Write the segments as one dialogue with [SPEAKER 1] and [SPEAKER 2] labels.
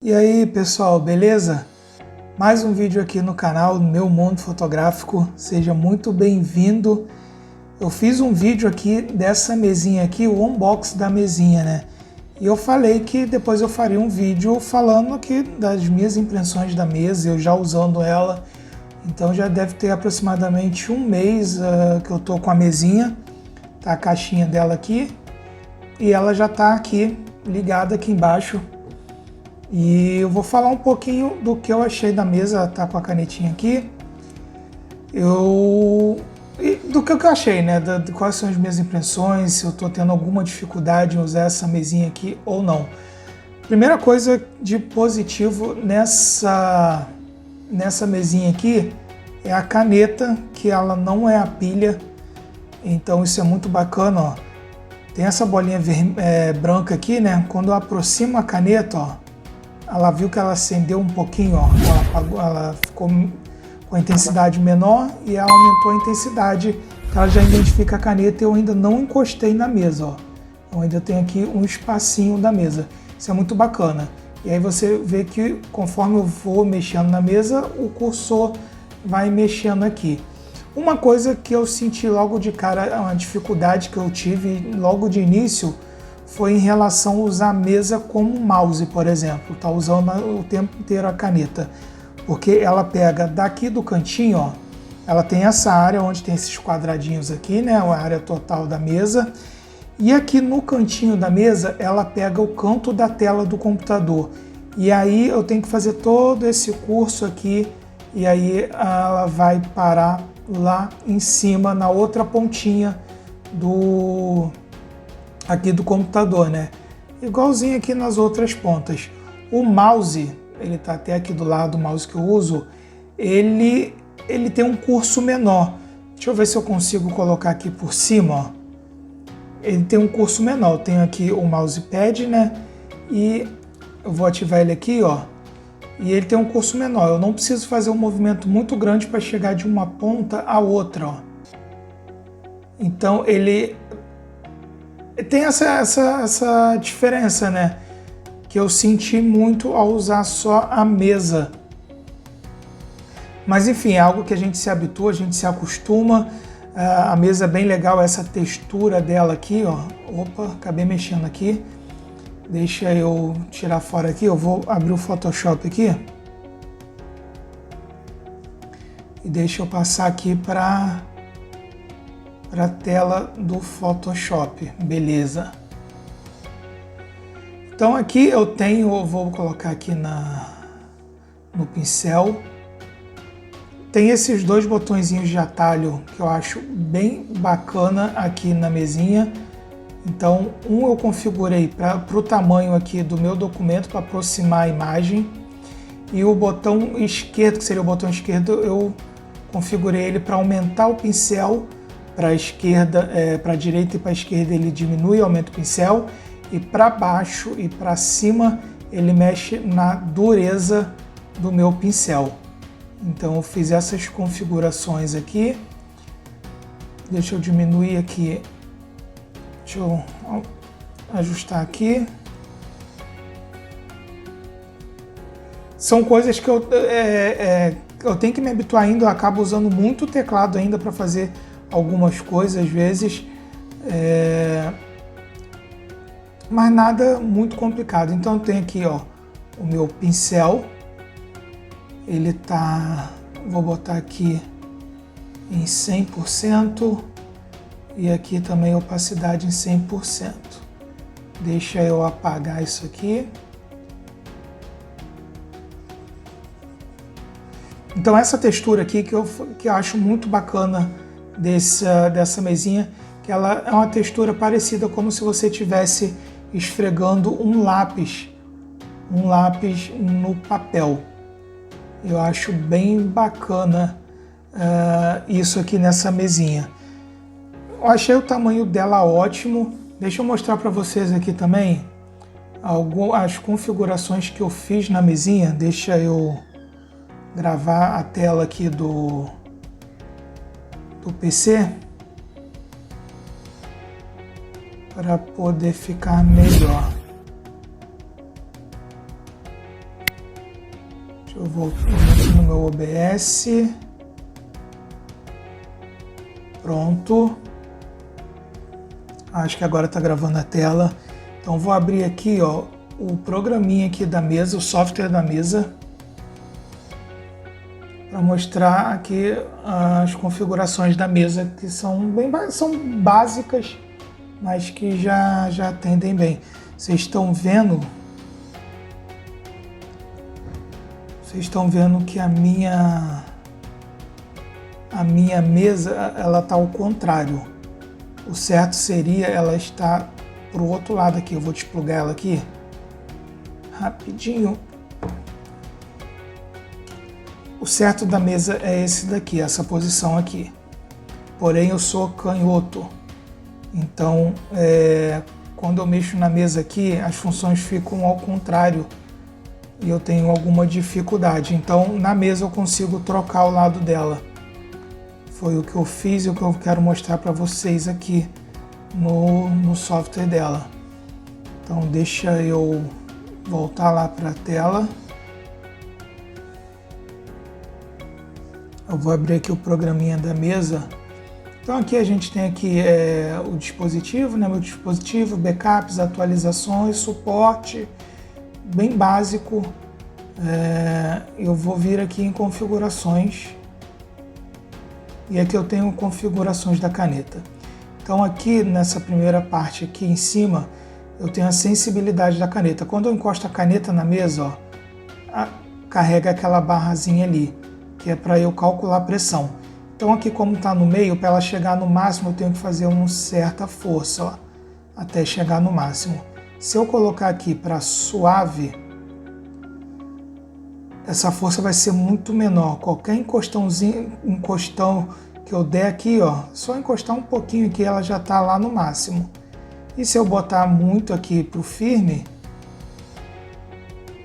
[SPEAKER 1] E aí pessoal, beleza? Mais um vídeo aqui no canal Meu Mundo Fotográfico, seja muito bem-vindo. Eu fiz um vídeo aqui dessa mesinha aqui, o unboxing da mesinha, né? E eu falei que depois eu faria um vídeo falando aqui das minhas impressões da mesa, eu já usando ela. Então já deve ter aproximadamente um mês que eu tô com a mesinha, tá a caixinha dela aqui. E ela já tá aqui, ligada aqui embaixo. E eu vou falar um pouquinho do que eu achei da mesa, tá com a canetinha aqui. Do que eu achei, né? De quais são as minhas impressões, se eu tô tendo alguma dificuldade em usar essa mesinha aqui ou não. Primeira coisa de positivo nessa mesinha aqui é a caneta, que ela não é a pilha. Então isso é muito bacana, ó. Tem essa bolinha branca aqui, né? Quando eu aproximo a caneta, ó, ela viu que ela acendeu um pouquinho, ó. Ela ficou com a intensidade menor e ela aumentou a intensidade, que ela já identifica a caneta e eu ainda não encostei na mesa, ó. Eu ainda tenho aqui um espacinho da mesa. Isso é muito bacana. E aí você vê que conforme eu vou mexendo na mesa, o cursor vai mexendo aqui. Uma coisa que eu senti logo de cara, uma dificuldade que eu tive logo de início, foi em relação a usar a mesa como mouse, por exemplo. Tá usando o tempo inteiro a caneta. Porque ela pega daqui do cantinho, ó. Ela tem essa área onde tem esses quadradinhos aqui, né? A área total da mesa. E aqui no cantinho da mesa, ela pega o canto da tela do computador. E aí eu tenho que fazer todo esse curso aqui. E aí ela vai parar lá em cima, na outra pontinha aqui do computador, né? Igualzinho aqui nas outras pontas. O mouse, ele tá até aqui do lado, o mouse que eu uso, ele tem um curso menor. Deixa eu ver se eu consigo colocar aqui por cima, ó. Ele tem um curso menor. Eu tenho aqui o mousepad, né? E eu vou ativar ele aqui, ó. E ele tem um curso menor. Eu não preciso fazer um movimento muito grande para chegar de uma ponta à outra, ó. Então ele tem essa diferença, né? Que eu senti muito ao usar só a mesa. Mas enfim, é algo que a gente se habitua, a gente se acostuma. A mesa é bem legal, essa textura dela aqui, ó. Opa, acabei mexendo aqui. Deixa eu tirar fora aqui, eu vou abrir o Photoshop aqui. E deixa eu passar aqui para a tela do Photoshop, beleza. Então aqui eu vou colocar aqui no pincel. Tem esses dois botõezinhos de atalho que eu acho bem bacana aqui na mesinha. Então eu configurei para o tamanho aqui do meu documento para aproximar a imagem. E o botão esquerdo, que seria o botão esquerdo, eu configurei ele para aumentar o pincel. Para a esquerda, para a direita e para a esquerda ele diminui e aumenta o pincel, e para baixo e para cima ele mexe na dureza do meu pincel. Então eu fiz essas configurações aqui. Deixa eu diminuir aqui, deixa eu ajustar aqui. São coisas que eu tenho que me habituar ainda, eu acabo usando muito o teclado ainda para fazer algumas coisas às vezes, mas nada muito complicado. Então eu tenho aqui, ó, o meu pincel, ele tá, vou botar aqui em 100% e aqui também opacidade em 100%. Deixa eu apagar isso aqui. Então essa textura aqui que eu acho muito bacana dessa mesinha, que ela é uma textura parecida como se você estivesse esfregando um lápis no papel. Eu acho bem bacana isso aqui nessa mesinha. Eu achei o tamanho dela ótimo. Deixa eu mostrar para vocês aqui também as configurações que eu fiz na mesinha. Deixa eu gravar a tela aqui do PC para poder ficar melhor. Deixa eu voltar aqui no meu OBS. Pronto. Acho que agora está gravando a tela. Então vou abrir aqui, ó, o programinha aqui da mesa, o software da mesa, para mostrar aqui as configurações da mesa, que são básicas, mas que já atendem bem. Vocês estão vendo que a minha mesa, ela tá ao contrário. O certo seria ela estar pro outro lado aqui. Eu vou desplugar ela aqui rapidinho. O certo da mesa é esse daqui, essa posição aqui. Porém, eu sou canhoto. Então, quando eu mexo na mesa aqui, as funções ficam ao contrário. E eu tenho alguma dificuldade. Então, na mesa eu consigo trocar o lado dela. Foi o que eu fiz e o que eu quero mostrar para vocês aqui no software dela. Então, deixa eu voltar lá para a tela. Eu vou abrir aqui o programinha da mesa. Então aqui a gente tem aqui o dispositivo, né? Meu dispositivo, backups, atualizações, suporte, bem básico. Eu vou vir aqui em configurações. E aqui eu tenho configurações da caneta. Então aqui nessa primeira parte aqui em cima, eu tenho a sensibilidade da caneta. Quando eu encosto a caneta na mesa, ó, carrega aquela barrazinha ali, que é para eu calcular a pressão. Então aqui como está no meio, para ela chegar no máximo, eu tenho que fazer uma certa força, ó, até chegar no máximo. Se eu colocar aqui para suave, essa força vai ser muito menor. Qualquer encostão que eu der aqui, ó, só encostar um pouquinho aqui, ela já está lá no máximo. E se eu botar muito aqui para o firme,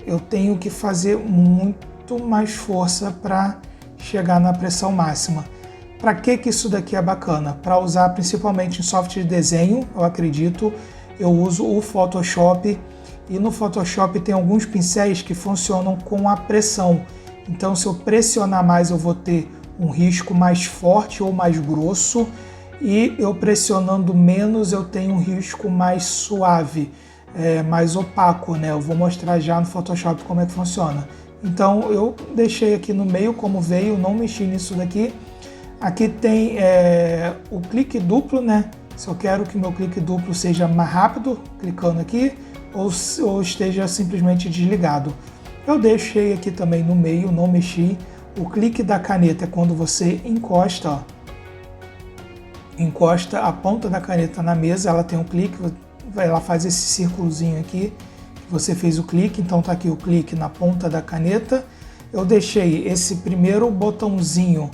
[SPEAKER 1] eu tenho que fazer muito mais força para chegar na pressão máxima. Para que isso daqui é bacana? Para usar principalmente em software de desenho, eu acredito. Eu uso o Photoshop e no Photoshop tem alguns pincéis que funcionam com a pressão. Então se eu pressionar mais eu vou ter um risco mais forte ou mais grosso, e eu pressionando menos eu tenho um risco mais suave, mais opaco, né? Eu vou mostrar já no Photoshop como é que funciona. Então eu deixei aqui no meio como veio, não mexi nisso daqui. Aqui tem o clique duplo, né? Se eu quero que meu clique duplo seja mais rápido, clicando aqui, ou esteja simplesmente desligado. Eu deixei aqui também no meio, não mexi. O clique da caneta é quando você encosta, ó, encosta a ponta da caneta na mesa, ela tem um clique, ela faz esse círculozinho aqui, você fez o clique, então tá aqui o clique na ponta da caneta. Eu deixei esse primeiro botãozinho,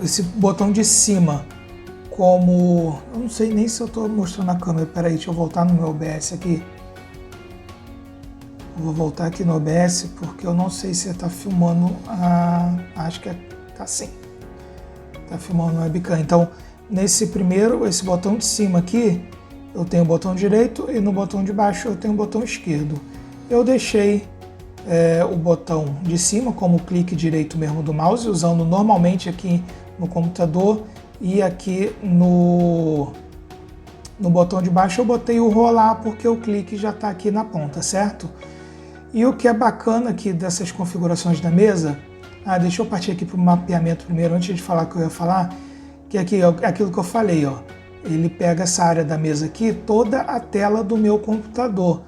[SPEAKER 1] esse botão de cima, como... Eu não sei nem se eu estou mostrando na câmera, peraí, deixa eu voltar no meu OBS aqui. Eu vou voltar aqui no OBS porque eu não sei se está filmando, acho que tá sim. Tá filmando no webcam. Então, nesse primeiro, esse botão de cima aqui, eu tenho o botão direito e no botão de baixo eu tenho o botão esquerdo. Eu deixei o botão de cima como o clique direito mesmo do mouse, usando normalmente aqui no computador, e aqui no botão de baixo eu botei o rolar porque o clique já está aqui na ponta, certo? E o que é bacana aqui dessas configurações da mesa, deixa eu partir aqui para o mapeamento primeiro, antes de falar o que eu ia falar, que aqui é aquilo que eu falei, ó. Ele pega essa área da mesa aqui, toda a tela do meu computador.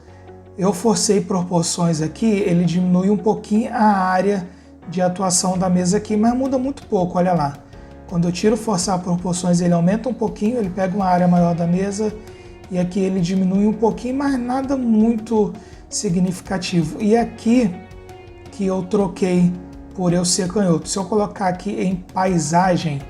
[SPEAKER 1] Eu forcei proporções aqui, ele diminui um pouquinho a área de atuação da mesa aqui, mas muda muito pouco, olha lá. Quando eu tiro forçar proporções, ele aumenta um pouquinho, ele pega uma área maior da mesa, e aqui ele diminui um pouquinho, mas nada muito significativo. E aqui que eu troquei por eu ser canhoto. Se eu colocar aqui em paisagem,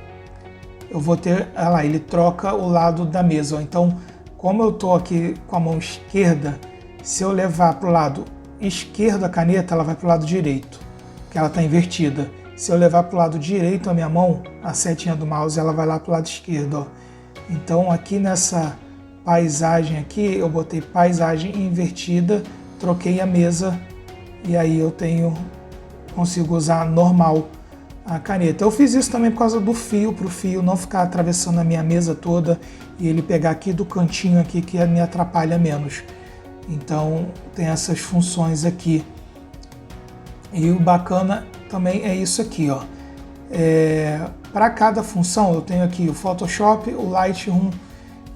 [SPEAKER 1] eu vou ter, olha lá, ele troca o lado da mesa. Então, como eu estou aqui com a mão esquerda, se eu levar para o lado esquerdo a caneta, ela vai para o lado direito, porque ela está invertida. Se eu levar para o lado direito a minha mão, a setinha do mouse, ela vai lá para o lado esquerdo, ó. Então, aqui nessa paisagem aqui, eu botei paisagem invertida, troquei a mesa e aí eu consigo usar normal a caneta. Eu fiz isso também por causa do fio, para o fio não ficar atravessando a minha mesa toda e ele pegar aqui do cantinho aqui que me atrapalha menos. Então tem essas funções aqui. E o bacana também é isso aqui, ó. Para cada função eu tenho aqui o Photoshop, o Lightroom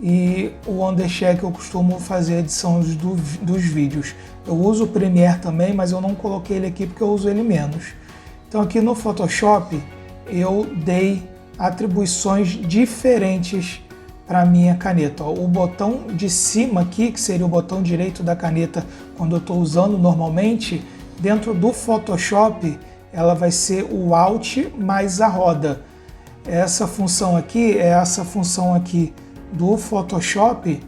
[SPEAKER 1] e o Wondershare, que eu costumo fazer edições dos vídeos. Eu uso o Premiere também, mas eu não coloquei ele aqui porque eu uso ele menos. Então aqui no Photoshop eu dei atribuições diferentes para a minha caneta. Ó, o botão de cima aqui, que seria o botão direito da caneta quando eu estou usando normalmente, dentro do Photoshop ela vai ser o Alt mais a roda. Essa função aqui é essa função aqui do Photoshop,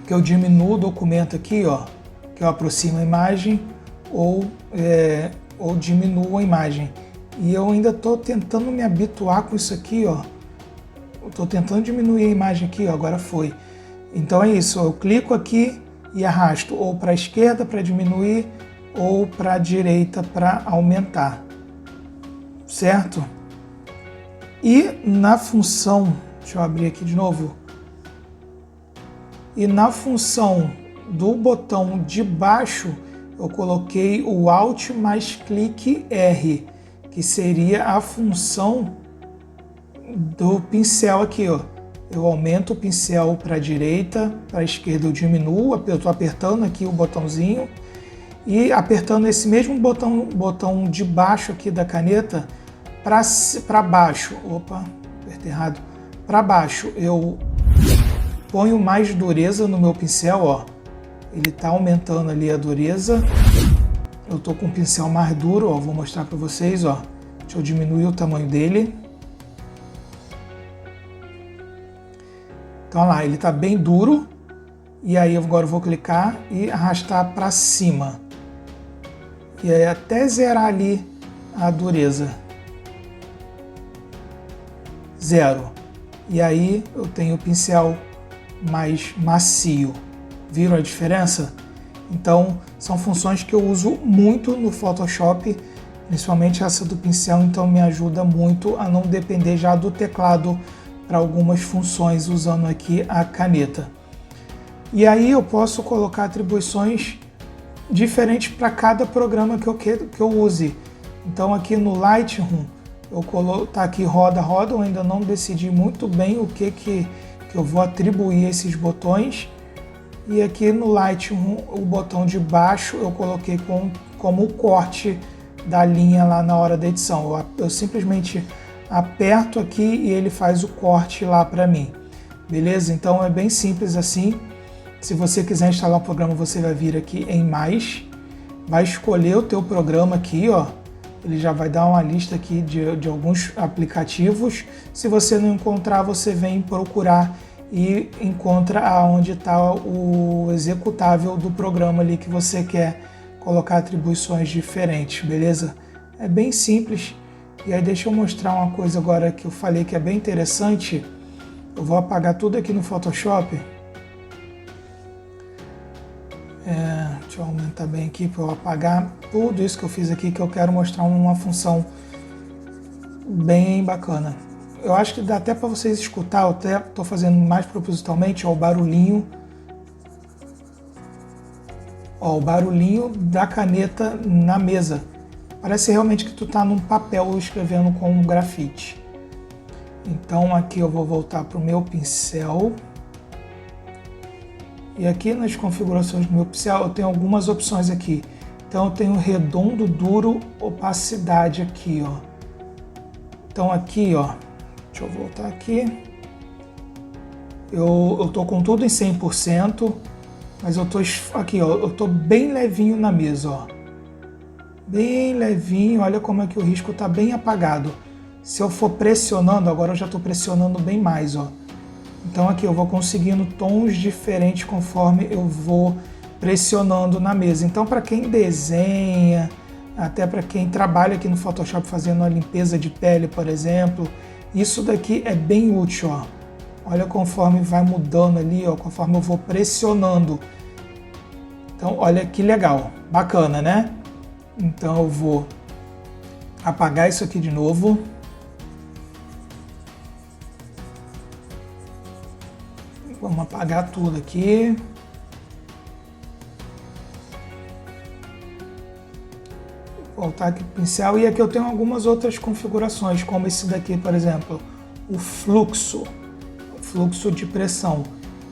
[SPEAKER 1] que eu diminuo o documento aqui, ó, que eu aproximo a imagem ou diminuo a imagem. E eu ainda estou tentando me habituar com isso aqui, ó. Estou tentando diminuir a imagem aqui, ó, agora foi. Então é isso, eu clico aqui e arrasto ou para a esquerda para diminuir ou para a direita para aumentar, certo? E na função, deixa eu abrir aqui de novo, e na função do botão de baixo eu coloquei o Alt mais clique R, que seria a função do pincel aqui, ó. Eu aumento o pincel para a direita, para a esquerda eu diminuo, eu estou apertando aqui o botãozinho e apertando esse mesmo botão de baixo aqui da caneta para baixo. Opa, apertei errado. Para baixo eu ponho mais dureza no meu pincel, ó. Ele está aumentando ali a dureza. Eu estou com o pincel mais duro, ó. Vou mostrar para vocês, ó. Deixa eu diminuir o tamanho dele. Então, olha lá, ele está bem duro. E aí agora eu vou clicar e arrastar para cima. E aí até zerar ali a dureza. 0. E aí eu tenho o pincel mais macio. Viram a diferença? Então são funções que eu uso muito no Photoshop, principalmente essa do pincel, então me ajuda muito a não depender já do teclado para algumas funções usando aqui a caneta. E aí eu posso colocar atribuições diferentes para cada programa que eu use. Então aqui no Lightroom tá aqui roda, eu ainda não decidi muito bem o que eu vou atribuir a esses botões. E aqui no Lightroom, o botão de baixo eu coloquei como o corte da linha lá na hora da edição. Eu simplesmente aperto aqui e ele faz o corte lá para mim. Beleza? Então é bem simples assim. Se você quiser instalar um programa, você vai vir aqui em mais, vai escolher o teu programa aqui, ó. Ele já vai dar uma lista aqui de alguns aplicativos. Se você não encontrar, você vem procurar e encontra aonde está o executável do programa ali que você quer colocar atribuições diferentes, beleza? É bem simples. E aí deixa eu mostrar uma coisa agora que eu falei que é bem interessante. Eu vou apagar tudo aqui no Photoshop. Deixa eu aumentar bem aqui para eu apagar tudo isso que eu fiz aqui, que eu quero mostrar uma função bem bacana. Eu acho que dá até para vocês escutar, eu até estou fazendo mais propositalmente, ó, o barulhinho. Ó, o barulhinho da caneta na mesa. Parece realmente que tu tá num papel escrevendo com um grafite. Então aqui eu vou voltar para o meu pincel. E aqui nas configurações do meu pincel eu tenho algumas opções aqui. Então eu tenho redondo, duro, opacidade aqui, ó. Então aqui, ó, deixa eu voltar aqui. Eu tô com tudo em 100%, mas eu tô aqui, ó, eu tô bem levinho na mesa, ó. Bem levinho, olha como é que o risco tá bem apagado. Se eu for pressionando, agora eu já tô pressionando bem mais, ó. Então aqui eu vou conseguindo tons diferentes conforme eu vou pressionando na mesa. Então para quem desenha, até para quem trabalha aqui no Photoshop fazendo a limpeza de pele, por exemplo, isso daqui é bem útil, ó. Olha conforme vai mudando ali, ó, conforme eu vou pressionando. Então, olha que legal, bacana, né? Então eu vou apagar isso aqui de novo. Vamos apagar tudo aqui. Voltar aqui pro pincel. E aqui eu tenho algumas outras configurações, como esse daqui, por exemplo, o fluxo de pressão.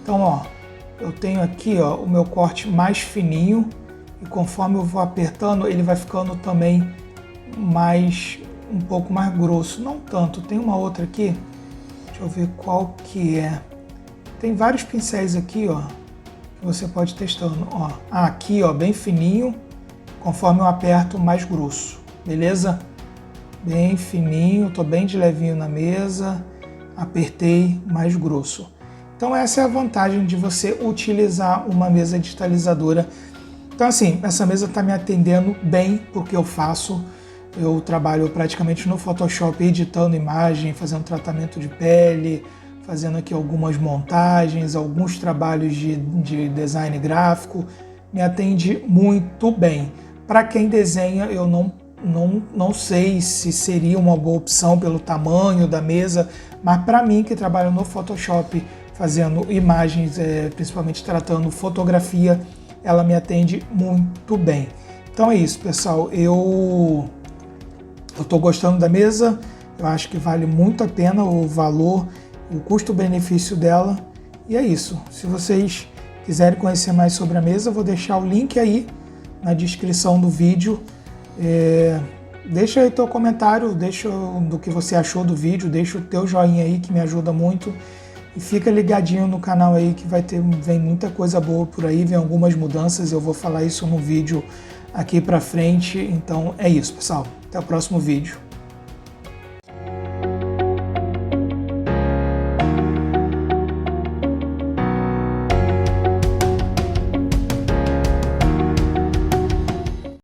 [SPEAKER 1] Então, ó, eu tenho aqui, ó, o meu corte mais fininho e conforme eu vou apertando, ele vai ficando também um pouco mais grosso. Não tanto. Tem uma outra aqui, deixa eu ver qual que é. Tem vários pincéis aqui, ó, que você pode ir testando. Ó, aqui, ó, bem fininho, conforme eu aperto, mais grosso. Beleza? Bem fininho, tô bem de levinho na mesa, apertei, mais grosso. Então essa é a vantagem de você utilizar uma mesa digitalizadora. Então assim, essa mesa está me atendendo bem porque eu faço. Eu trabalho praticamente no Photoshop editando imagem, fazendo tratamento de pele, fazendo aqui algumas montagens, alguns trabalhos de design gráfico. Me atende muito bem. Para quem desenha, eu não sei se seria uma boa opção pelo tamanho da mesa, mas para mim que trabalho no Photoshop, fazendo imagens, principalmente tratando fotografia, ela me atende muito bem. Então é isso, pessoal. Eu estou gostando da mesa, eu acho que vale muito a pena o valor, o custo-benefício dela. E é isso. Se vocês quiserem conhecer mais sobre a mesa, eu vou deixar o link aí na descrição do vídeo. Deixa aí teu comentário, deixa do que você achou do vídeo, deixa o teu joinha aí que me ajuda muito. E fica ligadinho no canal aí que vem muita coisa boa por aí, vem algumas mudanças, eu vou falar isso no vídeo aqui pra frente. Então é isso, pessoal. Até o próximo vídeo.